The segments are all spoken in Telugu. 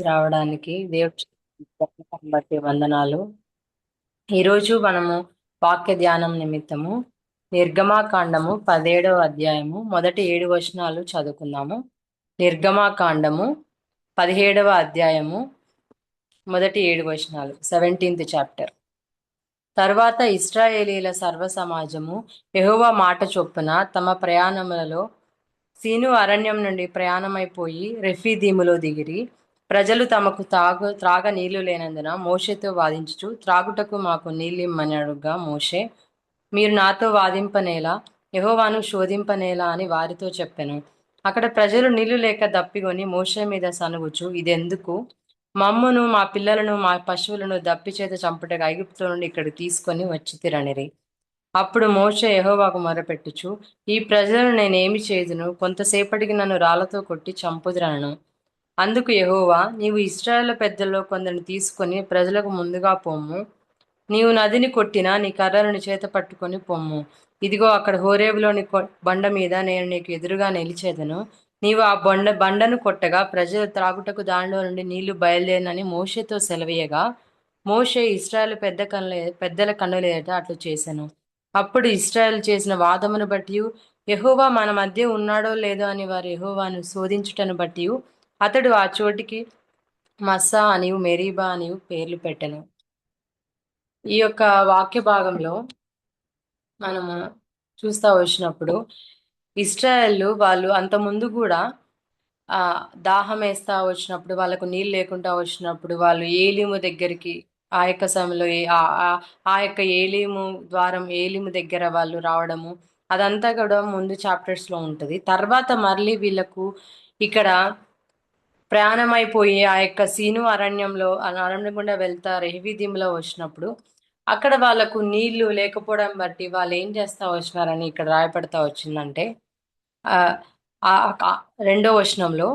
రావడానికి దేవుడి బట్టి వందనాలు. ఈరోజు మనము వాక్య ధ్యానం నిమిత్తము నిర్గమాకాండము 17వ అధ్యాయము మొదటి 7 వచనాలు చదువుకుందాము. నిర్గమాకాండము 17వ అధ్యాయము మొదటి 7 వచనాలు, 17th చాప్టర్. తర్వాత ఇశ్రాయేలీల సర్వ సమాజము యెహోవా మాట చొప్పున తమ ప్రయాణములలో సీను అరణ్యం నుండి ప్రయాణమైపోయి రెఫీదీములో దిగిరి. ప్రజలు తమకు త్రాగ నీళ్లు లేనందున మోషేతో వాదించుచు, త్రాగుటకు మాకు నీళ్ళిమ్మని అడుగ్గా మోషే, మీరు నాతో వాదింపనేలా, యెహోవాను శోధింపనేలా అని వారితో చెప్పెను. అక్కడ ప్రజలు నీళ్లు లేక దప్పిగొని మోషే మీద సనుగుచు, ఇదెందుకు? మమ్మును, మా పిల్లలను, మా పశువులను దప్పి చేత చంపుటకు ఐగుప్తులో నుండి ఇక్కడికి తీసుకొని వచ్చితిరనిరి. అప్పుడు మోషే యెహోవాకు మొరపెట్టుచు, ఈ ప్రజలను నేనేమి చేయుదును? కొంతసేపటికి నన్ను రాళ్లతో కొట్టి చంపుదురనెను. అందుకు యెహోవా, నీవు ఇశ్రాయేలు పెద్దల్లో కొందరిని తీసుకొని ప్రజలకు ముందుగా పొమ్ము. నీవు నదిని కొట్టినా నీ కర్రలను చేత పట్టుకొని పొమ్ము. ఇదిగో అక్కడ హోరేబులోని బండ మీద నేను నీకు ఎదురుగా నిలిచేదను. నీవు ఆ బండను కొట్టగా ప్రజలు త్రాగుటకు దానిలో నుండి నీళ్లు బయలుదేరినని మోషేతో సెలవీయగా, మోషే ఇశ్రాయేలు పెద్దల కన్నుల ఎదుట అట్లు చేసెను. అప్పుడు ఇశ్రాయేలు చేసిన వాదమును బట్టి యెహోవా మన మధ్య ఉన్నాడో లేదో అని వారు యెహోవాను శోధించుటను బట్టి అతడు ఆ చోటికి మస్సా అనియు మెరీబా అనియు పేర్లు పెట్టెను. ఈ యొక్క వాక్య భాగంలో మనము చూస్తా వచ్చినప్పుడు ఇశ్రాయేలు వాళ్ళు అంత ముందు కూడా దాహం వేస్తా వచ్చినప్పుడు, వాళ్ళకు నీళ్ళు లేకుండా వచ్చినప్పుడు వాళ్ళు ఏలీము దగ్గరికి ఆ యొక్క సమయంలో ఆ యొక్క ఏలీము ద్వారం, ఏలీము దగ్గర వాళ్ళు రావడము అదంతా కూడా ముందు చాప్టర్స్ లో ఉంటది. తర్వాత మళ్ళీ వీళ్ళకు ఇక్కడ ప్రయాణం అయిపోయి ఆ యొక్క సీను అరణ్యం గుండా వెళ్తా రెహీదీములో వచ్చినప్పుడు అక్కడ వాళ్ళకు నీళ్లు లేకపోవడం బట్టి వాళ్ళు ఏం చేస్తా వచ్చినారని ఇక్కడ రాయపడతా వచ్చిందంటే, ఆ ఆ 2వ వచనంలో,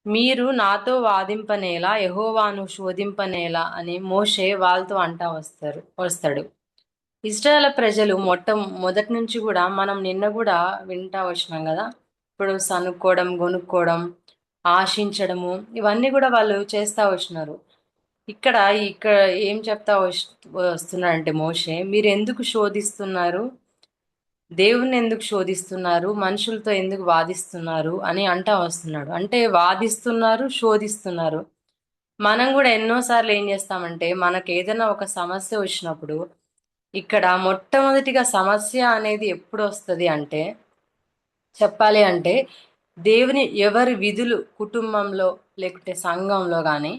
మీరు నాతో వాదింపనేలా, యెహోవాను శోధింపనేలా అని మోషే వాళ్ళతో అంటా వస్తాడు. ఇశ్రాయేల్ ప్రజలు మొదటి నుంచి కూడా మనం నిన్న కూడా వింటా వచ్చినాం కదా. ఇప్పుడు సనుక్కోవడం, గొనుక్కోవడం, ఆశించడము ఇవన్నీ కూడా వాళ్ళు చేస్తా వచ్చినారు. ఇక్కడ ఇక్కడ ఏం చెప్తా వస్తున్నారంటే మోషే, మీరు ఎందుకు శోధిస్తున్నారు? దేవుణ్ణి ఎందుకు శోధిస్తున్నారు? మనుషులతో ఎందుకు వాదిస్తున్నారు అని అంటా వస్తున్నాడు. అంటే వాదిస్తున్నారు, శోధిస్తున్నారు. మనం కూడా ఎన్నోసార్లు ఏం చేస్తామంటే, మనకు ఏదైనా ఒక సమస్య వచ్చినప్పుడు ఇక్కడ మొట్టమొదటిగా సమస్య అనేది ఎప్పుడు వస్తుంది అంటే, చెప్పాలి అంటే ఎవరి విధులు కుటుంబంలో లేకుంటే సంఘంలో కానీ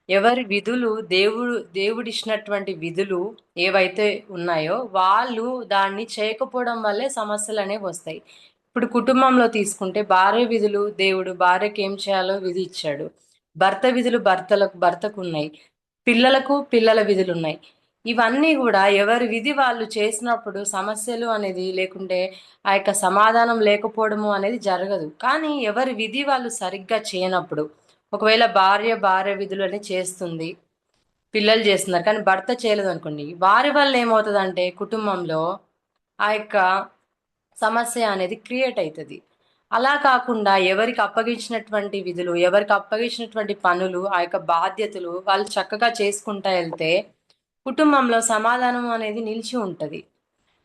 ఎవరి విధులు దేవుడిచ్చినటువంటి విధులు ఏవైతే ఉన్నాయో వాళ్ళు దాన్ని చేయకపోవడం వల్లే సమస్యలు అనేవి వస్తాయి. ఇప్పుడు కుటుంబంలో తీసుకుంటే భార్య విధులు దేవుడు భార్యకి ఏం చేయాలో విధి ఇచ్చాడు. భర్త విధులు భర్తకు ఉన్నాయి. పిల్లలకు పిల్లల విధులు ఉన్నాయి. ఇవన్నీ కూడా ఎవరి విధి వాళ్ళు చేసినప్పుడు సమస్యలు అనేది లేకుంటే ఆ యొక్క సమాధానం లేకపోవడము అనేది జరగదు. కానీ ఎవరి విధి వాళ్ళు సరిగ్గా చేయనప్పుడు, ఒకవేళ భార్య విధులని చేస్తుంది, పిల్లలు చేస్తున్నారు కానీ భర్త చేయలేదు అనుకోండి, వారి వల్ల ఏమవుతుందంటే కుటుంబంలో ఆ యొక్క సమస్య అనేది క్రియేట్ అవుతుంది. అలా కాకుండా ఎవరికి అప్పగించినటువంటి విధులు, ఎవరికి అప్పగించినటువంటి పనులు, ఆ యొక్క బాధ్యతలు వాళ్ళు చక్కగా చేసుకుంటా వెళ్తే కుటుంబంలో సమాధానం అనేది నిలిచి ఉంటుంది.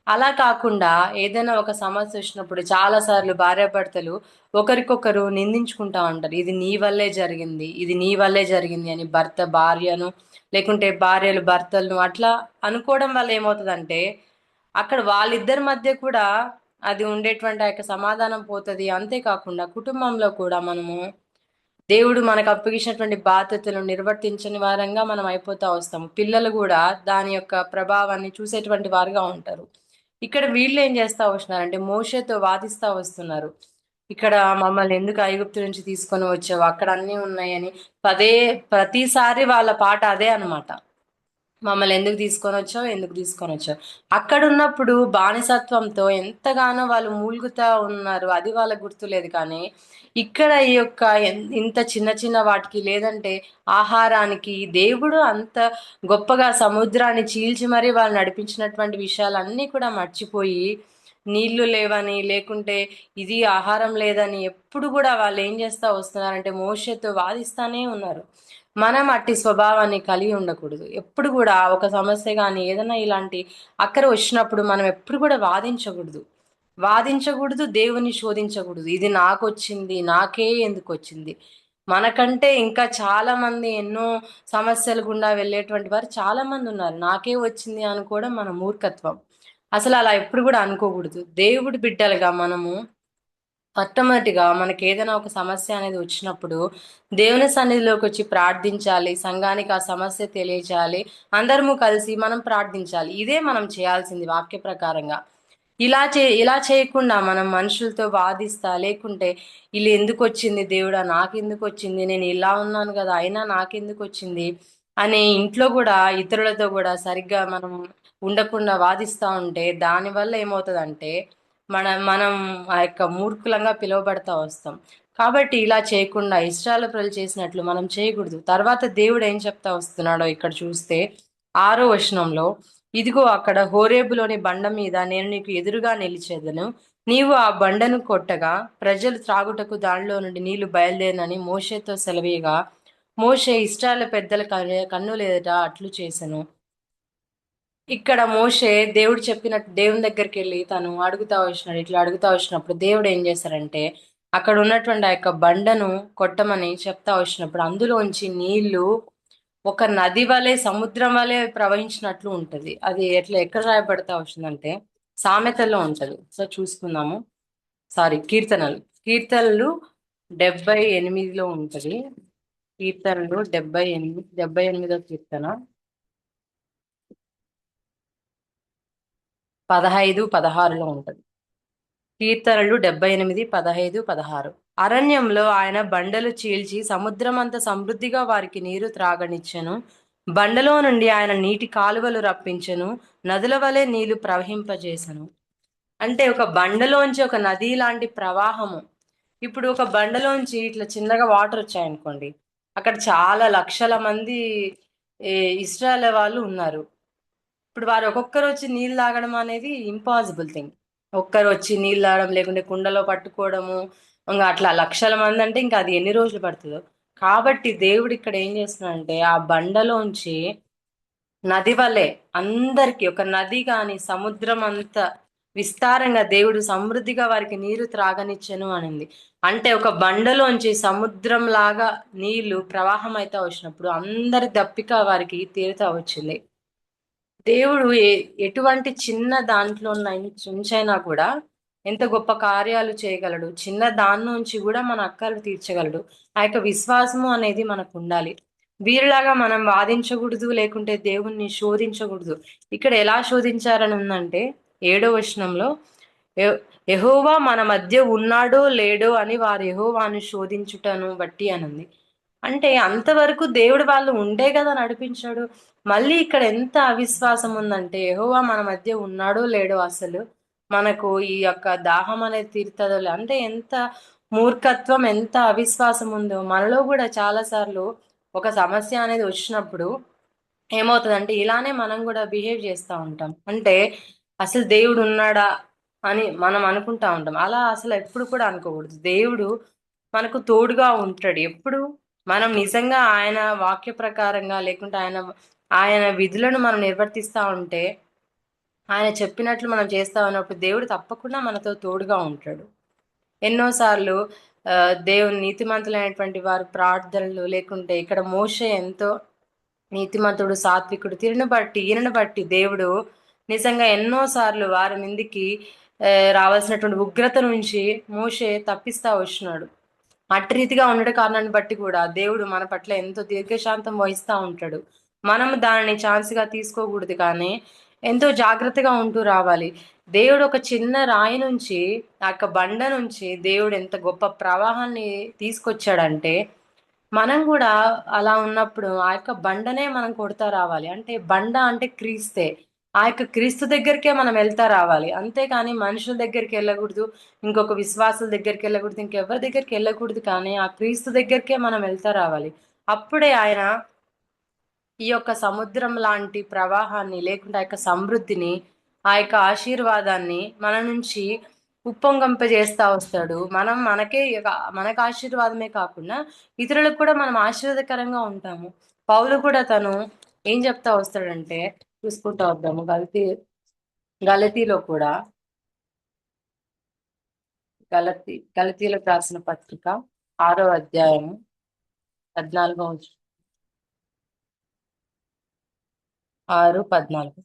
అలా కాకుండా ఏదైనా ఒక సమస్య వచ్చినప్పుడు చాలాసార్లు భార్యాభర్తలు ఒకరికొకరు నిందించుకుంటా ఉంటారు. ఇది నీ వల్లే జరిగింది, ఇది నీ వల్లే జరిగింది అని భర్త భార్యను లేకుంటే భార్యలు భర్తలను అట్లా అనుకోవడం వల్ల ఏమవుతుందంటే అక్కడ వాళ్ళిద్దరి మధ్య కూడా అది ఉండేటువంటి ఆ యొక్క సమాధానం పోతుంది. అంతేకాకుండా కుటుంబంలో కూడా మనము దేవుడు మనకు అప్పగించినటువంటి బాధ్యతలను నిర్వర్తించని వారంగా మనం అయిపోతా వస్తాము. పిల్లలు కూడా దాని యొక్క ప్రభావాన్ని చూసేటువంటి వారుగా ఉంటారు. ఇక్కడ వీళ్ళు ఏం చేస్తా వస్తున్నారంటే మోషేతో వాదిస్తా వస్తున్నారు. ఇక్కడ మమ్మల్ని ఎందుకు ఐగుప్తు నుంచి తీసుకొని వచ్చావు, అక్కడ అన్నీ ఉన్నాయని ప్రతిసారి వాళ్ళ పాట అదే అనమాట. మమ్మల్ని ఎందుకు తీసుకొని వచ్చావు. అక్కడ ఉన్నప్పుడు బానిసత్వంతో ఎంతగానో వాళ్ళు మూలుగుతా ఉన్నారు, అది వాళ్ళకు గుర్తులేదు. కానీ ఇక్కడ ఈ యొక్క ఇంత చిన్న చిన్న వాటికి లేదంటే ఆహారానికి దేవుడు అంత గొప్పగా సముద్రాన్ని చీల్చి మరీ వాళ్ళు నడిపించినటువంటి విషయాలన్నీ కూడా మర్చిపోయి నీళ్లు లేవని, లేకుంటే ఇది ఆహారం లేదని ఎప్పుడు కూడా వాళ్ళు ఏం చేస్తా వస్తున్నారంటే మోషేతో వాదిస్తానే ఉన్నారు. మనం అట్టి స్వభావాన్ని కలిగి ఉండకూడదు. ఎప్పుడు కూడా ఒక సమస్య కానీ ఏదైనా ఇలాంటి అక్కర వచ్చినప్పుడు మనం ఎప్పుడు కూడా వాదించకూడదు, దేవుని శోధించకూడదు. ఇది నాకు వచ్చింది, నాకే ఎందుకు వచ్చింది. మనకంటే ఇంకా చాలా మంది ఎన్నో సమస్యలు గుండా వెళ్ళేటువంటి వారు చాలా మంది ఉన్నారు. నాకే వచ్చింది అనుకోవడం మన మూర్ఖత్వం. అసలు అలా ఎప్పుడు కూడా అనుకోకూడదు. దేవుడి బిడ్డలుగా మనము మొట్టమొదటిగా మనకి ఏదైనా ఒక సమస్య అనేది వచ్చినప్పుడు దేవుని సన్నిధిలోకి వచ్చి ప్రార్థించాలి. సంఘానికి ఆ సమస్య తెలియజేయాలి. అందరము కలిసి మనం ప్రార్థించాలి. ఇదే మనం చేయాల్సింది వాక్య ప్రకారంగా. ఇలా చేయకుండా మనం మనుషులతో వాదిస్తా, లేకుంటే వీళ్ళు ఎందుకు వచ్చింది దేవుడా, నాకెందుకు వచ్చింది, నేను ఇలా ఉన్నాను కదా అయినా నాకెందుకు వచ్చింది అని ఇంట్లో కూడా ఇతరులతో కూడా సరిగ్గా మనం ఉండకుండా వాదిస్తా ఉంటే దానివల్ల ఏమవుతుందంటే మనం ఆ యొక్క మూర్ఖులంగా పిలువబడతా వస్తాం. కాబట్టి ఇలా చేయకుండా ఇస్రాయేలు ప్రజలు చేసినట్లు మనం చేయకూడదు. తర్వాత దేవుడు ఏం చెప్తా వస్తున్నాడో ఇక్కడ చూస్తే 6వ వచనంలో, ఇదిగో అక్కడ హోరేబులోని బండ మీద నేను నీకు ఎదురుగా నిలిచేదను. నీవు ఆ బండను కొట్టగా ప్రజలు త్రాగుటకు దానిలో నుండి నీళ్లు బయలుదేరనని మోషేతో సెలవీయగా, మోషే ఇశ్రాయేలు పెద్దల కన్నుల ఎదుట అట్లు చేసెను. ఇక్కడ మోషే దేవుడు చెప్పినట్టు దేవుని దగ్గరికి వెళ్ళి తను అడుగుతా వచ్చినాడు. ఇట్లా అడుగుతా వచ్చినప్పుడు దేవుడు ఏం చేశారంటే అక్కడ ఉన్నటువంటి ఆ యొక్క బండను కొట్టమని చెప్తా వచ్చినప్పుడు అందులోంచి నీళ్లు ఒక నది వలె, సముద్రం వలె ప్రవహించినట్లు ఉంటది. అది ఎక్కడ రాయబడతా వచ్చిందంటే సామెతల్లో ఉంటది. సో చూసుకుందాము. కీర్తనలు 78లో ఉంటది. కీర్తనలు 78వ కీర్తన 15, 16లో ఉంటది. కీర్తనలు 78, 15, 16. అరణ్యంలో ఆయన బండలు చీల్చి సముద్రమంత సమృద్ధిగా వారికి నీరు త్రాగనిచ్చెను. బండలో నుండి ఆయన నీటి కాలువలు రప్పించెను, నదుల వలె నీళ్లు ప్రవహింపజేసెను. అంటే ఒక బండలోంచి ఒక నది లాంటి ప్రవాహము. ఇప్పుడు ఒక బండలోంచి ఇట్లా చిన్నగా వాటర్ వచ్చాయనుకోండి, అక్కడ చాలా లక్షల మంది ఇస్రాయేల్ వాళ్ళు ఉన్నారు. ఇప్పుడు వారు ఒక్కొక్కరు వచ్చి నీళ్ళు తాగడం అనేది ఇంపాసిబుల్ థింగ్. ఒక్కరు వచ్చి నీళ్ళు తాగడం, లేకుంటే కుండలో పట్టుకోవడము, ఇంకా అట్లా లక్షల మంది అంటే ఇంకా అది ఎన్ని రోజులు పడుతుందో. కాబట్టి దేవుడు ఇక్కడ ఏం చేస్తున్నాడంటే ఆ బండలోంచి నది వలె అందరికి, ఒక నది కాని సముద్రం అంత విస్తారంగా దేవుడు సమృద్ధిగా వారికి నీరు త్రాగనిచ్చెను అనింది. అంటే ఒక బండలోంచి సముద్రం లాగా నీళ్లు ప్రవాహం అయితే వచ్చినప్పుడు అందరి దప్పిక వారికి తీరుతా వచ్చింది. దేవుడు ఎటువంటి చిన్న దాంట్లో నుంచైనా కూడా ఎంత గొప్ప కార్యాలు చేయగలడు. చిన్న దాని నుంచి కూడా మన అక్కలు తీర్చగలడు. ఆ యొక్క విశ్వాసము అనేది మనకు ఉండాలి. వీరిలాగా మనం వాదించకూడదు, లేకుంటే దేవుణ్ణి శోధించకూడదు. ఇక్కడ ఎలా శోధించారని ఉందంటే 7వ వచనంలో, యెహోవా మన మధ్య ఉన్నాడో లేడో అని వారు యెహోవాను శోధించుటను బట్టి అని ఉంది. అంటే అంతవరకు దేవుడు వాళ్ళు ఉండే కదా నడిపించాడు. మళ్ళీ ఇక్కడ ఎంత అవిశ్వాసం ఉందంటే యెహోవా మన మధ్య ఉన్నాడో లేడో, అసలు మనకు ఈ యొక్క దాహం అనేది తీరుతుందో అంటే ఎంత మూర్ఖత్వం, ఎంత అవిశ్వాసం ఉందో. మనలో కూడా చాలా సార్లు ఒక సమస్య అనేది వచ్చినప్పుడు ఏమవుతుందంటే ఇలానే మనం కూడా బిహేవ్ చేస్తూ ఉంటాం. అంటే అసలు దేవుడు ఉన్నాడా అని మనం అనుకుంటా ఉంటాం. అలా అసలు ఎప్పుడు కూడా అనుకోకూడదు. దేవుడు మనకు తోడుగా ఉంటాడు ఎప్పుడు మనం నిజంగా ఆయన వాక్య ప్రకారంగా, లేకుంటే ఆయన ఆయన విధులను మనం నిర్వర్తిస్తా ఉంటే, ఆయన చెప్పినట్లు మనం చేస్తా ఉన్నప్పుడు దేవుడు తప్పకుండా మనతో తోడుగా ఉంటాడు. ఎన్నోసార్లు దేవుని నీతిమంతులైనటువంటి వారు ప్రార్థనలు, లేకుంటే ఇక్కడ మోషే ఎంతో నీతిమంతుడు, సాత్వికుడు, ఈయనను బట్టి దేవుడు నిజంగా ఎన్నోసార్లు వారి మీదికి రావాల్సినటువంటి ఉగ్రత నుంచి మోషే తప్పిస్తా వచ్చినాడు. అట్టి రీతిగా ఉండడం కారణాన్ని బట్టి కూడా దేవుడు మన పట్ల ఎంతో దీర్ఘశాంతం వహిస్తూ ఉంటాడు. మనం దానిని ఛాన్స్గా తీసుకోకూడదు, కానీ ఎంతో జాగ్రత్తగా ఉంటూ రావాలి. దేవుడు ఒక చిన్న రాయి నుంచి, ఆ యొక్క బండ నుంచి దేవుడు ఎంత గొప్ప ప్రవాహాన్ని తీసుకొచ్చాడంటే మనం కూడా అలా ఉన్నప్పుడు ఆ యొక్క బండనే మనం కొడతా రావాలి. అంటే బండ అంటే క్రీస్తే. ఆ యొక్క క్రీస్తు దగ్గరికే మనం వెళ్తా రావాలి. అంతేకాని మనుషుల దగ్గరికి వెళ్ళకూడదు, ఇంకొక విశ్వాసుల దగ్గరికి వెళ్ళకూడదు, ఇంకెవరి దగ్గరికి వెళ్ళకూడదు. కానీ ఆ క్రీస్తు దగ్గరికే మనం వెళ్తా రావాలి. అప్పుడే ఆయన ఈ యొక్క సముద్రం లాంటి ప్రవాహాన్ని, లేకుంటే ఆ యొక్క సమృద్ధిని ఆ యొక్క ఆశీర్వాదాన్ని మన నుంచి ఉప్పొంగంపజేస్తా వస్తాడు. మనం మనకు ఆశీర్వాదమే కాకుండా ఇతరులకు కూడా మనం ఆశీర్వాదకరంగా ఉంటాము. పౌలు కూడా తను ఏం చెప్తా వస్తాడంటే, చూసుకుంటా వద్దాము గలతీలో కూడా, గలతీలకు రాసిన పత్రిక 6వ అధ్యాయము 14 6:14.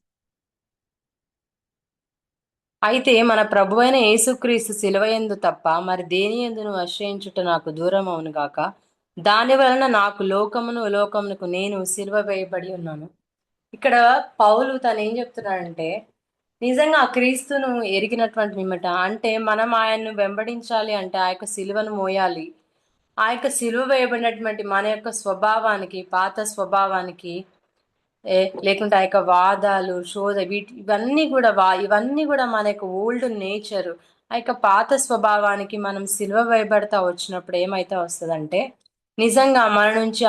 అయితే మన ప్రభువైన యేసుక్రీస్తు శిలువయందు తప్ప మరి దేని యందును ఆశ్రయించుట నాకు దూరం అవును గాక. దాని వలన నాకు లోకమునకు నేను సిలువ వేయబడి ఉన్నాను. ఇక్కడ పౌలు తను ఏం చెప్తున్నాడంటే, నిజంగా ఆ క్రీస్తును ఎరిగినటువంటి మిమ్మట, అంటే మనం ఆయన్ను వెంబడించాలి అంటే ఆ యొక్క సిలువను మోయాలి. ఆ యొక్క సిలువ వేయబడినటువంటి మన యొక్క స్వభావానికి, పాత స్వభావానికి, లేకుంటే ఆ యొక్క వాదాలు, ఇవన్నీ కూడా మన యొక్క ఓల్డ్ నేచర్, ఆ యొక్క పాత స్వభావానికి మనం సిలువ వేయబడతా వచ్చినప్పుడు ఏమైతే వస్తుందంటే, నిజంగా మన నుంచి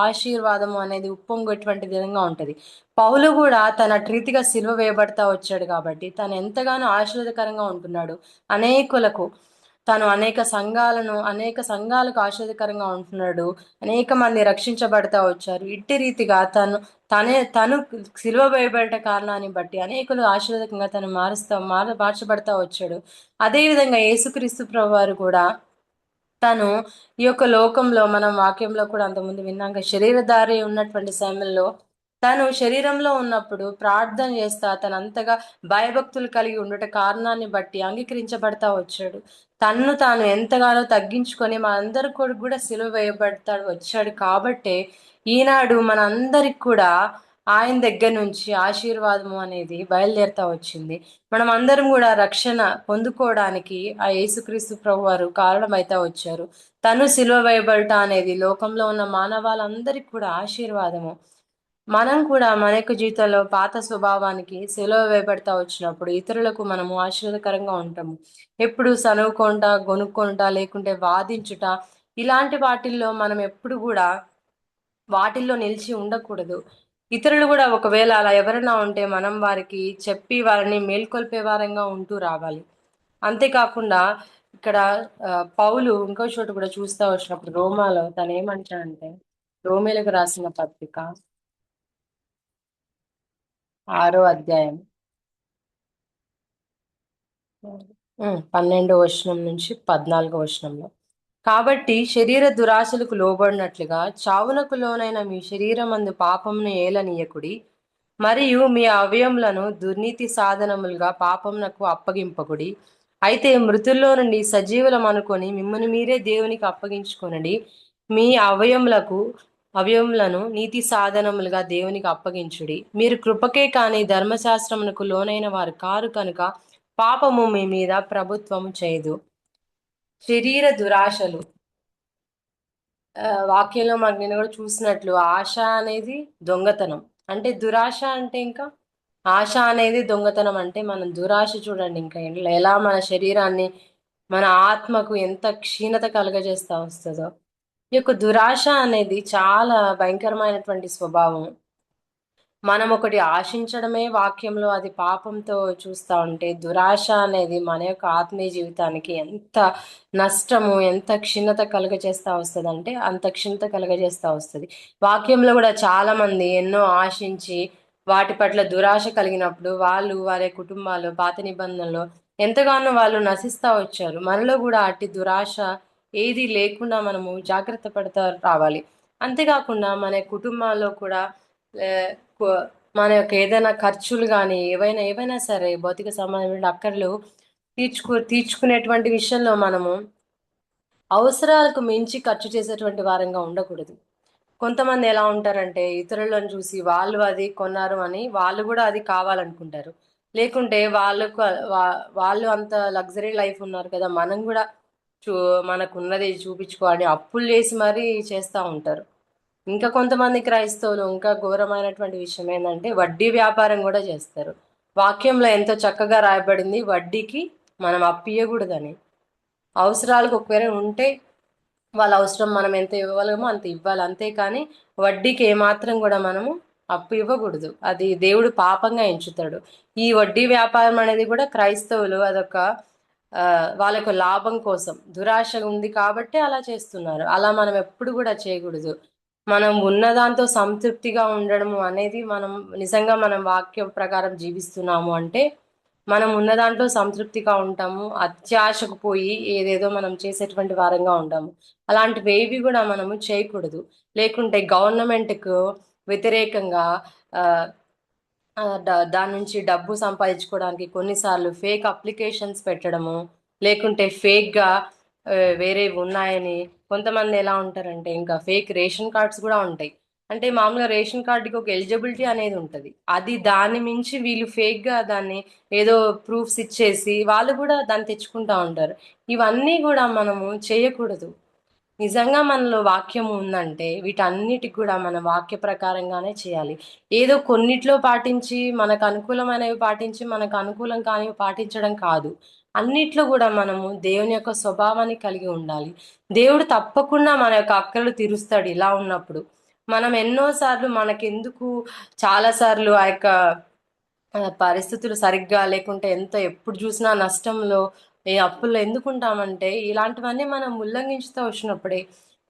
ఆశీర్వాదము అనేది ఉప్పొంగేటువంటి విధంగా ఉంటది. పౌలు కూడా తన రీతిగా సిలువ వేయబడతా వచ్చాడు కాబట్టి తను ఎంతగానో ఆశీర్వాదకరంగా ఉంటున్నాడు అనేకులకు. తను అనేక సంఘాలకు ఆశీర్వాదకరంగా ఉంటున్నాడు. అనేక మంది రక్షించబడతా వచ్చారు. ఇట్టి రీతిగా తను సిలువ వేయబడ్డ కారణాన్ని బట్టి అనేకులు ఆశీర్వాదకంగా తను మార్చబడతా వచ్చాడు. అదే విధంగా యేసుక్రీస్తు ప్రభు వారు కూడా తను ఈ యొక్క లోకంలో, మనం వాక్యంలో కూడా అంతకుముందు విన్నాక, శరీరధారి ఉన్నటువంటి సమయంలో తను శరీరంలో ఉన్నప్పుడు ప్రార్థన చేస్తా తనంతగా భయభక్తులు కలిగి ఉండట కారణాన్ని బట్టి అంగీకరించబడతా వచ్చాడు. తన్ను తాను ఎంతగానో తగ్గించుకొని మనందరి కొరకు కూడా సిలువ వేయబడతాడు వచ్చాడు కాబట్టే ఈనాడు మనందరికి కూడా ఆయన దగ్గర నుంచి ఆశీర్వాదము అనేది బయలుదేరుతా వచ్చింది. మనం అందరం కూడా రక్షణ పొందుకోవడానికి ఆ యేసుక్రీస్తు ప్రభు వారు కారణమైతే వచ్చారు. తను సిలువ వేయబడట అనేది లోకంలో ఉన్న మానవాళందరికీ కూడా ఆశీర్వాదము. మనం కూడా మన యొక్క జీవితంలో పాత స్వభావానికి సిలువ వేయబడతా వచ్చినప్పుడు ఇతరులకు మనము ఆశీర్వాదకరంగా ఉంటాము. ఎప్పుడు సనువుకుంటా, గొనుక్కుంటా, లేకుంటే వాదించుట, ఇలాంటి వాటిల్లో మనం ఎప్పుడు కూడా వాటిల్లో నిలిచి ఉండకూడదు. ఇతరులు కూడా ఒకవేళ అలా ఎవరైనా ఉంటే మనం వారికి చెప్పి వారిని మేల్కొల్పే వారంగా ఉంటూ రావాలి. అంతేకాకుండా ఇక్కడ పౌలు ఇంకో చోటు కూడా చూస్తా వచ్చినప్పుడు రోమాలో తను ఏమంటాడంటే, రోమేలకు రాసిన పత్రిక 6వ అధ్యాయం 12వ వచనం నుంచి 14వ వచనంలో, కాబట్టి శరీర దురాశలకు లోబడినట్లుగా చావునకు లోనైన మీ శరీరమందు పాపమును ఏలనీయకుడి, మరియు మీ అవయములను దుర్నీతి సాధనములుగా పాపమునకు అప్పగింపకుడి. అయితే మృతుల్లో నుండి సజీవులం అనుకొని మిమ్మల్ని మీరే దేవునికి అప్పగించుకొనండి. మీ అవయములను నీతి సాధనములుగా దేవునికి అప్పగించుడి. మీరు కృపకే కాని ధర్మశాస్త్రమునకు లోనైన వారు కారు కనుక పాపము మీ మీద ప్రభుత్వము చేయదు. శరీర దురాశలు, వాక్యంలో మనకు నేను కూడా చూసినట్లు ఆశ అనేది దొంగతనం. అంటే దురాశ అంటే ఇంకా ఆశ అనేది దొంగతనం. అంటే మనం దురాశ చూడండి ఇంకా ఎలా మన శరీరాన్ని, మన ఆత్మకు ఎంత క్షీణత కలుగజేస్తా వస్తుందో. ఈ యొక్క దురాశ అనేది చాలా భయంకరమైనటువంటి స్వభావం. మనం ఒకటి ఆశించడమే వాక్యంలో అది పాపంతో చూస్తా ఉంటే, దురాశ అనేది మన యొక్క ఆత్మీయ జీవితానికి ఎంత నష్టము, ఎంత క్షీణత కలుగజేస్తా వస్తుంది అంటే అంత క్షీణత కలుగజేస్తా వస్తుంది. వాక్యంలో కూడా చాలా మంది ఎన్నో ఆశించి వాటి పట్ల దురాశ కలిగినప్పుడు వారి కుటుంబాలు పాత నిబంధనలో ఎంతగానో వాళ్ళు నశిస్తా వచ్చారు. మనలో కూడా అట్టి దురాశ ఏది లేకుండా మనము జాగ్రత్త పడతా రావాలి. అంతేకాకుండా మన కుటుంబాల్లో కూడా ఆ, మన యొక్క ఏదైనా ఖర్చులు కానీ ఏవైనా సరే భౌతిక సంబంధమైన అక్కర్లు తీర్చుకునేటువంటి విషయంలో మనము అవసరాలకు మించి ఖర్చు చేసేటువంటి వారంగా ఉండకూడదు. కొంతమంది ఎలా ఉంటారంటే ఇతరులను చూసి వాళ్ళు అది కొన్నారు అని వాళ్ళు కూడా అది కావాలనుకుంటారు. లేకుంటే వాళ్ళు అంత లగ్జరీ లైఫ్ ఉన్నారు కదా, మనం కూడా చూ మనకున్నది చూపించుకోవాలి అప్పులు చేసి మరీ చేస్తూ ఉంటారు. ఇంకా కొంతమంది క్రైస్తవులు ఇంకా ఘోరమైనటువంటి విషయం ఏంటంటే వడ్డీ వ్యాపారం కూడా చేస్తారు. వాక్యంలో ఎంతో చక్కగా రాయబడింది, వడ్డీకి మనం అప్పియకూడదని. అవసరాలకు ఒకవేళ ఉంటే వాళ్ళ అవసరం మనం ఎంత ఇవ్వగలమో అంత ఇవ్వాలి, అంతేకాని వడ్డీకి ఏమాత్రం కూడా మనము అప్పు ఇవ్వకూడదు. అది దేవుడు పాపంగా ఎంచుతాడు. ఈ వడ్డీ వ్యాపారం అనేది కూడా క్రైస్తవులు అదొక ఆ వాళ్ళకు లాభం కోసం దురాశ ఉంది కాబట్టి అలా చేస్తున్నారు. అలా మనం ఎప్పుడు కూడా చేయకూడదు. మనం ఉన్నదాంతో సంతృప్తిగా ఉండడము అనేది మనం నిజంగా మనం వాక్యం ప్రకారం జీవిస్తున్నాము అంటే మనం ఉన్న దాంట్లో సంతృప్తిగా ఉంటాము. అత్యాశకు పోయి ఏదేదో మనం చేసేటువంటి వారంగా ఉంటాము. అలాంటివి ఏవి కూడా మనము చేయకూడదు. లేకుంటే గవర్నమెంట్కు వ్యతిరేకంగా ఆ దాని నుంచి డబ్బు సంపాదించుకోవడానికి కొన్నిసార్లు ఫేక్ అప్లికేషన్స్ పెట్టడము, లేకుంటే ఫేక్గా వేరే ఉన్నాయని కొంతమంది ఎలా ఉంటారంటే ఇంకా ఫేక్ రేషన్ కార్డ్స్ కూడా ఉంటాయి. అంటే మామూలుగా రేషన్ కార్డుకి ఒక ఎలిజిబిలిటీ అనేది ఉంటుంది. అది దాన్ని మించి వీళ్ళు ఫేక్గా దాన్ని ఏదో ప్రూఫ్స్ ఇచ్చేసి వాళ్ళు కూడా దాన్ని తెచ్చుకుంటా ఉంటారు. ఇవన్నీ కూడా మనము చేయకూడదు. నిజంగా మనలో వాక్యం ఉందంటే వీటన్నిటికి కూడా మన వాక్య ప్రకారంగానే చేయాలి. ఏదో కొన్నిట్లో పాటించి మనకు అనుకూలమైనవి పాటించి మనకు అనుకూలం కానివి పాటించడం కాదు. అన్నిట్లో కూడా మనము దేవుని యొక్క స్వభావాన్ని కలిగి ఉండాలి. దేవుడు తప్పకుండా మన యొక్క అక్కరలు తీరుస్తాడు ఇలా ఉన్నప్పుడు. మనం ఎన్నోసార్లు మనకెందుకు చాలా సార్లు ఆ యొక్క పరిస్థితులు సరిగ్గా లేకుంటే ఎంత ఎప్పుడు చూసినా నష్టంలో ఏ అప్పుల్లో ఎందుకుంటామంటే ఇలాంటివన్నీ మనం ఉల్లంఘించుతూ వచ్చినప్పుడే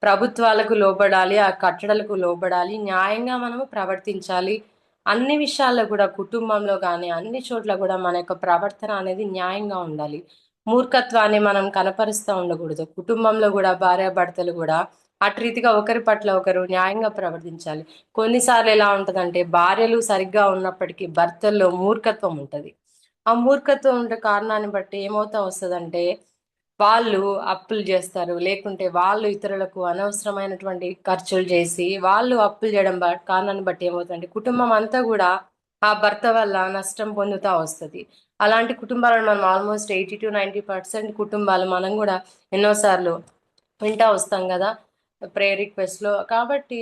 ప్రభుత్వాలకు లోబడాలి, ఆ కట్టడలకు లోబడాలి, న్యాయంగా మనము ప్రవర్తించాలి. అన్ని విషయాల్లో కూడా కుటుంబంలో కానీ అన్ని చోట్ల కూడా మన యొక్క ప్రవర్తన అనేది న్యాయంగా ఉండాలి. మూర్ఖత్వాన్ని మనం కనపరుస్తూ ఉండకూడదు. కుటుంబంలో కూడా భార్యాభర్తలు కూడా అటు రీతిగా ఒకరి పట్ల ఒకరు న్యాయంగా ప్రవర్తించాలి. కొన్నిసార్లు ఎలా ఉంటదంటే భార్యలు సరిగ్గా ఉన్నప్పటికీ భర్తల్లో మూర్ఖత్వం ఉంటది. ఆ మూర్ఖత్వం ఉండే కారణాన్ని బట్టి ఏమవుతా వస్తుందంటే వాళ్ళు అప్పులు చేస్తారు, లేకుంటే వాళ్ళు ఇతరులకు అనవసరమైనటువంటి ఖర్చులు చేసి వాళ్ళు అప్పులు చేయడం కారణాన్ని బట్టి ఏమవుతుందంటే కుటుంబం అంతా కూడా ఆ భర్త వల్ల నష్టం పొందుతా వస్తుంది. అలాంటి కుటుంబాలను మనం ఆల్మోస్ట్ 80 to 90% కుటుంబాలు మనం కూడా ఎన్నోసార్లు వింటా వస్తాం కదా ప్రేయర్ రిక్వెస్ట్ లో. కాబట్టి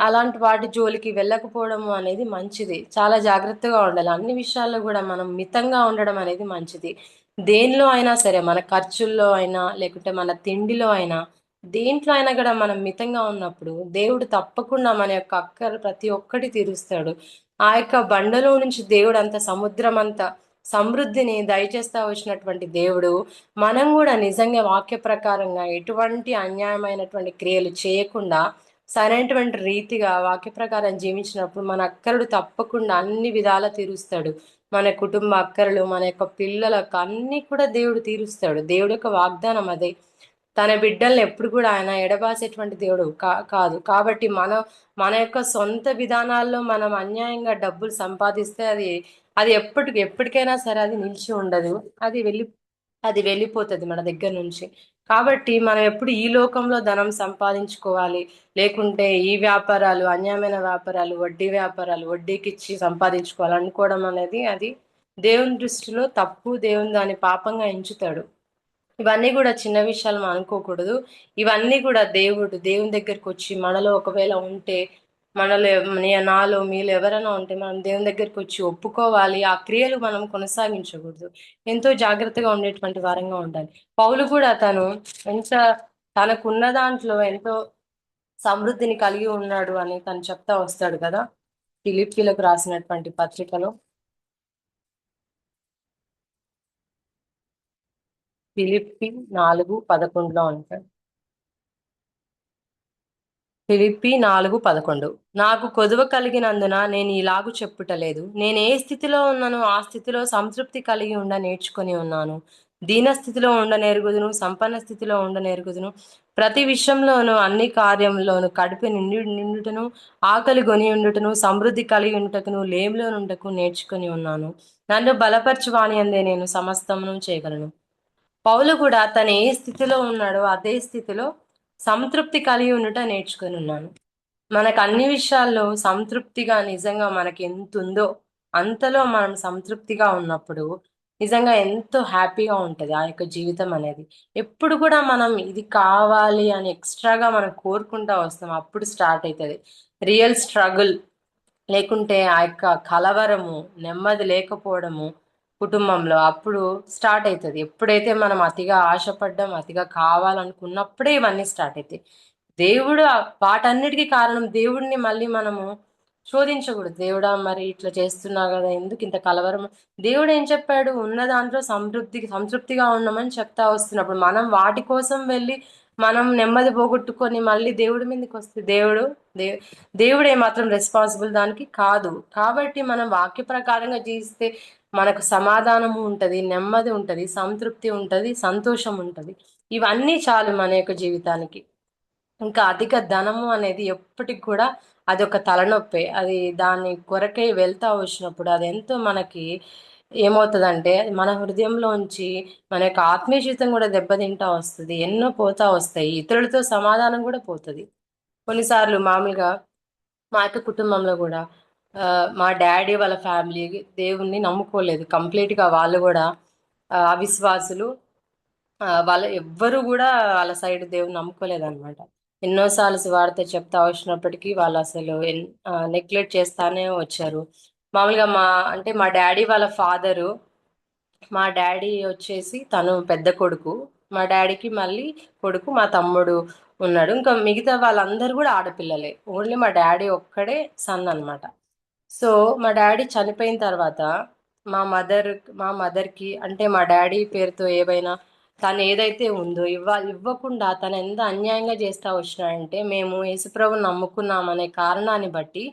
అలాంటి వాటి జోలికి వెళ్ళకపోవడం అనేది మంచిది. చాలా జాగ్రత్తగా ఉండాలి. అన్ని విషయాల్లో కూడా మనం మితంగా ఉండడం అనేది మంచిది. దేనిలో అయినా సరే మన ఖర్చుల్లో అయినా లేకుంటే మన తిండిలో అయినా దేంట్లో అయినా కూడా మనం మితంగా ఉన్నప్పుడు దేవుడు తప్పకుండా మన యొక్క అక్కర ప్రతి ఒక్కటి తీరుస్తాడు. ఆ యొక్క బండలో నుంచి దేవుడు అంత సముద్రం అంత సమృద్ధిని దయచేస్తా వచ్చినటువంటి దేవుడు మనం కూడా నిజంగా వాక్య ప్రకారంగా ఎటువంటి అన్యాయమైనటువంటి క్రియలు చేయకుండా సరైనటువంటి రీతిగా వాక్య ప్రకారం జీవించినప్పుడు మన అక్కరలు తప్పకుండా అన్ని విధాలా తీరుస్తాడు. మన కుటుంబ అక్కరలు మన యొక్క పిల్లలకు అన్ని కూడా దేవుడు తీరుస్తాడు. దేవుడు యొక్క వాగ్దానం అదే. తన బిడ్డల్ని ఎప్పుడు కూడా ఆయన ఎడబాసేటువంటి దేవుడు కాదు. కాబట్టి మన యొక్క సొంత విధానాల్లో మనం అన్యాయంగా డబ్బులు సంపాదిస్తే అది అది ఎప్పటికైనా సరే అది నిలిచి ఉండదు. అది వెళ్ళి అది వెళ్ళిపోతుంది మన దగ్గర నుంచి. కాబట్టి మనం ఎప్పుడు ఈ లోకంలో ధనం సంపాదించుకోవాలి, లేకుంటే ఈ వ్యాపారాలు అన్యాయమైన వ్యాపారాలు వడ్డీ వ్యాపారాలు వడ్డీకి ఇచ్చి సంపాదించుకోవాలి అనుకోవడం అనేది అది దేవుని దృష్టిలో తప్పు. దేవుని దాన్ని పాపంగా ఎంచుతాడు. ఇవన్నీ కూడా చిన్న విషయాలు మనం అనుకోకూడదు. ఇవన్నీ కూడా దేవుని దగ్గరికి వచ్చి మనలో ఒకవేళ ఉంటే మనలో నాలో మీలో ఎవరైనా ఉంటే మనం దేవుని దగ్గరికి వచ్చి ఒప్పుకోవాలి. ఆ క్రియలు మనం కొనసాగించకూడదు. ఎంతో జాగ్రత్తగా ఉండేటువంటి వారంగా ఉండాలి. పౌలు కూడా తను ఎంత తనకున్న దాంట్లో ఎంతో సమృద్ధిని కలిగి ఉన్నాడు అని తను చెప్తా వస్తాడు కదా ఫిలిప్పీలకు రాసినటువంటి పత్రికలో. ఫిలిప్పి 4:11 ఉంటాడు. ఫిలిప్పి 4:11 నాకు కొదువ కలిగినందున నేను ఇలాగు చెప్పుటలేదు. నేను ఏ స్థితిలో ఉన్నానో ఆ స్థితిలో సంతృప్తి కలిగి నేర్చుకొని ఉన్నాను. దీన స్థితిలో నేర్గుదును, సంపన్న స్థితిలో నేర్గుదును. ప్రతి విషయంలోనూ అన్ని కార్యంలోను కడుపు నిండుటను, ఆకలి కొని ఉండుటను, సమృద్ధి కలిగి ఉండుటకును, లేమిలో నుండకు నేర్చుకొని ఉన్నాను. నన్ను బలపరచు వాని అందే నేను సమస్తమును చేయగలను. పౌలు కూడా తను ఏ స్థితిలో ఉన్నాడో అదే స్థితిలో సంతృప్తి కలిగి ఉండట నేర్చుకొని ఉన్నాను. మనకు అన్ని విషయాల్లో సంతృప్తిగా నిజంగా మనకి ఎంత ఉందో అంతలో మనం సంతృప్తిగా ఉన్నప్పుడు నిజంగా ఎంతో హ్యాపీగా ఉంటది ఆ యొక్క జీవితం అనేది. ఎప్పుడు కూడా మనం ఇది కావాలి అని ఎక్స్ట్రాగా మనం కోరుకుంటా వస్తాం, అప్పుడు స్టార్ట్ అవుతుంది రియల్ స్ట్రగుల్. లేకుంటే ఆ యొక్క కలవరము నెమ్మది లేకపోవడము కుటుంబంలో అప్పుడు స్టార్ట్ అవుతుంది. ఎప్పుడైతే మనం అతిగా ఆశపడ్డం అతిగా కావాలనుకున్నప్పుడే ఇవన్నీ స్టార్ట్ అవుతాయి. దేవుడు వాటన్నిటికీ కారణం దేవుడిని మళ్ళీ మనము శోధించకూడదు. దేవుడా మరి ఇట్లా చేస్తున్నావు కదా, ఎందుకు ఇంత కలవరం? దేవుడు ఏం చెప్పాడు? ఉన్న దాంట్లో సంతృప్తిగా ఉన్నామని చెప్తా వస్తున్నప్పుడు మనం వాటి కోసం వెళ్ళి మనం నెమ్మది పోగొట్టుకొని మళ్ళీ దేవుడి మీదకి వస్తే దే దేవుడు ఏమాత్రం రెస్పాన్సిబుల్ దానికి కాదు. కాబట్టి మనం వాక్య ప్రకారంగా జీవిస్తే మనకు సమాధానము ఉంటది, నెమ్మది ఉంటది, సంతృప్తి ఉంటది, సంతోషం ఉంటది. ఇవన్నీ చాలు మన యొక్క జీవితానికి. ఇంకా అధిక ధనము అనేది ఎప్పటికి కూడా అది ఒక తలనొప్పే. అది దాని కొరకై వెళ్తా వచ్చినప్పుడు అది ఎంతో మనకి ఏమవుతుందంటే మన హృదయంలోంచి మన యొక్క ఆత్మీయ జీవితం కూడా దెబ్బతింటా వస్తుంది. ఎన్నో పోతా వస్తాయి, ఇతరులతో సమాధానం కూడా పోతుంది. కొన్నిసార్లు మామూలుగా మా యొక్క కుటుంబంలో కూడా మా డాడీ వాళ్ళ ఫ్యామిలీ దేవుణ్ణి నమ్ముకోలేదు కంప్లీట్గా. వాళ్ళు కూడా అవిశ్వాసులు. వాళ్ళ ఎవ్వరు కూడా వాళ్ళ సైడ్ దేవుని నమ్ముకోలేదన్నమాట. ఎన్నోసార్లు సువార్త చెప్తా వచ్చినప్పటికీ వాళ్ళు అసలు నెగ్లెక్ట్ చేస్తానే వచ్చారు. మామూలుగా మా డాడీ వాళ్ళ ఫాదరు, మా డాడీ వచ్చేసి తను పెద్ద కొడుకు. మా డాడీకి మళ్ళీ కొడుకు మా తమ్ముడు ఉన్నాడు. ఇంకా మిగతా వాళ్ళందరూ కూడా ఆడపిల్లలే. ఓన్లీ మా డాడీ ఒక్కడే సన్ అన్నమాట. సో మా డాడీ చనిపోయిన తర్వాత మా మదర్ మా మదర్కి అంటే మా డాడీ పేరుతో ఏవైనా తను ఏదైతే ఉందో ఇవ్వకుండా తను ఎంత అన్యాయంగా చేస్తా వచ్చినాడంటే, మేము యేసుప్రభుని నమ్ముకున్నామనే కారణాన్ని బట్టి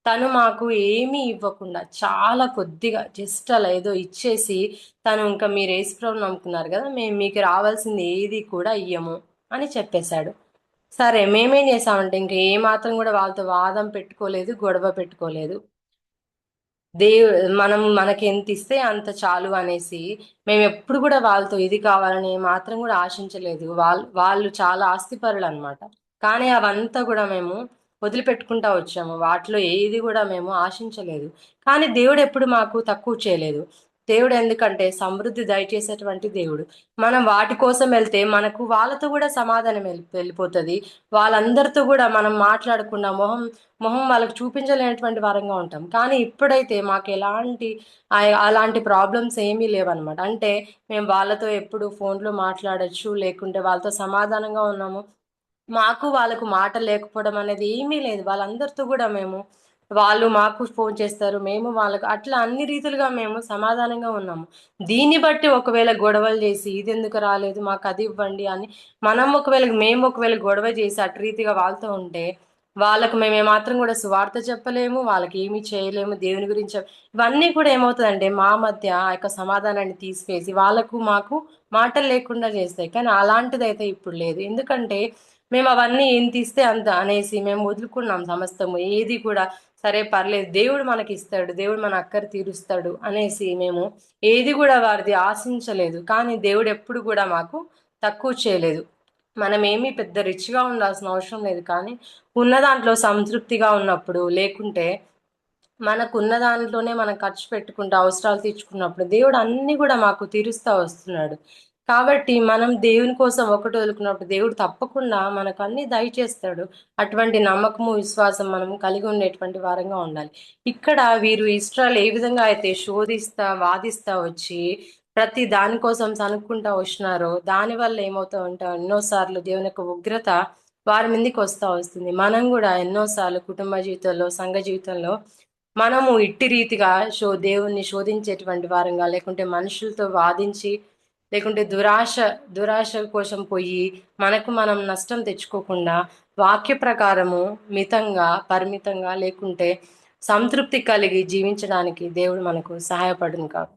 తను మాకు ఏమీ ఇవ్వకుండా చాలా కొద్దిగా జస్ట్ అలా ఏదో ఇచ్చేసి, తను ఇంకా మీరు యేసుప్రభుని నమ్ముకున్నారు కదా, మేము మీకు రావాల్సింది ఏది కూడా ఇయ్యము అని చెప్పేశాడు. సరే మేమేం చేసామంటే ఇంకా ఏ మాత్రం కూడా వాళ్ళతో వాదం పెట్టుకోలేదు, గొడవ పెట్టుకోలేదు. దేవ్ మనం మనకి ఎంత ఇస్తే అంత చాలు అనేసి మేము ఎప్పుడు కూడా వాళ్ళతో ఇది కావాలని మాత్రం కూడా ఆశించలేదు. వాళ్ళు చాలా ఆస్తిపరులు అనమాట. కానీ అవంతా కూడా మేము వదిలిపెట్టుకుంటా వచ్చాము. వాటిలో ఏది కూడా మేము ఆశించలేదు. కానీ దేవుడు ఎప్పుడు మాకు తక్కువ చేయలేదు. దేవుడు ఎందుకంటే సమృద్ధి దయచేసేటువంటి దేవుడు. మనం వాటి కోసం వెళ్తే మనకు వాళ్ళతో కూడా సమాధానం వెళ్ళిపోతుంది. వాళ్ళందరితో కూడా మనం మాట్లాడకుండా మొహం మొహం వాళ్ళకి చూపించలేనటువంటి వారంగా ఉంటాం. కానీ ఇప్పుడైతే మాకు అలాంటి ప్రాబ్లమ్స్ ఏమీ లేవన్నమాట. అంటే మేము వాళ్ళతో ఎప్పుడు ఫోన్లో మాట్లాడొచ్చు, లేకుంటే వాళ్ళతో సమాధానంగా ఉన్నాము. మాకు వాళ్ళకు మాట లేకపోవడం అనేది ఏమీ లేదు. వాళ్ళందరితో కూడా వాళ్ళు మాకు ఫోన్ చేస్తారు, మేము వాళ్ళకు, అట్లా అన్ని రీతులుగా మేము సమాధానంగా ఉన్నాము. దీన్ని బట్టి ఒకవేళ గొడవలు చేసి ఇది ఎందుకు రాలేదు, మాకు అది ఇవ్వండి అని మేము ఒకవేళ గొడవ చేసి అటు రీతిగా వాళ్ళతో ఉంటే వాళ్ళకు మేము ఏమాత్రం కూడా సువార్త చెప్పలేము, వాళ్ళకి ఏమీ చేయలేము. దేవుని గురించి ఇవన్నీ కూడా ఏమవుతుందంటే మా మధ్య ఆ యొక్క సమాధానాన్ని తీసివేసి వాళ్ళకు మాకు మాటలు లేకుండా చేస్తాయి. కానీ అలాంటిదైతే ఇప్పుడు లేదు. ఎందుకంటే మేము అవన్నీ ఏం తీస్తే అంత అనేసి మేము వదులుకున్నాం సమస్తము. ఏది కూడా సరే పర్లేదు, దేవుడు మనకి ఇస్తాడు, దేవుడు మన అక్కర తీరుస్తాడు అనేసి మేము ఏది కూడా వారిది ఆశించలేదు. కానీ దేవుడు ఎప్పుడు కూడా మాకు తక్కువ చేయలేదు. మనం ఏమీ పెద్ద రిచ్గా ఉండాల్సిన అవసరం లేదు. కానీ ఉన్న దాంట్లో సంతృప్తిగా ఉన్నప్పుడు, లేకుంటే మనకున్న దాంట్లోనే మనం ఖర్చు పెట్టుకుంటూ అవసరాలు తీర్చుకున్నప్పుడు దేవుడు అన్ని కూడా మాకు తీరుస్తా వస్తున్నాడు. కాబట్టి మనం దేవుని కోసం ఒకటి వదులుకున్నప్పుడు దేవుడు తప్పకుండా మనకు అన్ని దయచేస్తాడు. అటువంటి నమ్మకము విశ్వాసం మనం కలిగి ఉండేటువంటి వారంగా ఉండాలి. ఇక్కడ వీరు ఇస్రాయల్ ఏ విధంగా అయితే శోధిస్తా వాదిస్తా వచ్చి ప్రతి దానికోసం సనుక్కుంటా వచ్చినారో దానివల్ల ఏమవుతా ఉంటాం, ఎన్నోసార్లు దేవుని యొక్క ఉగ్రత వారి మీదకి వస్తా వస్తుంది. మనం కూడా ఎన్నోసార్లు కుటుంబ జీవితంలో, సంఘ జీవితంలో మనము ఇట్టి రీతిగా దేవుణ్ణి శోధించేటువంటి వారంగా, లేకుంటే మనుషులతో వాదించి, లేకుంటే దురాశ కోసం పోయి మనకు మనం నష్టం తెచ్చుకోకుండా వాక్య ప్రకారము మితంగా, పరిమితంగా, లేకుంటే సంతృప్తి కలిగి జీవించడానికి దేవుడు మనకు సహాయపడును కాక.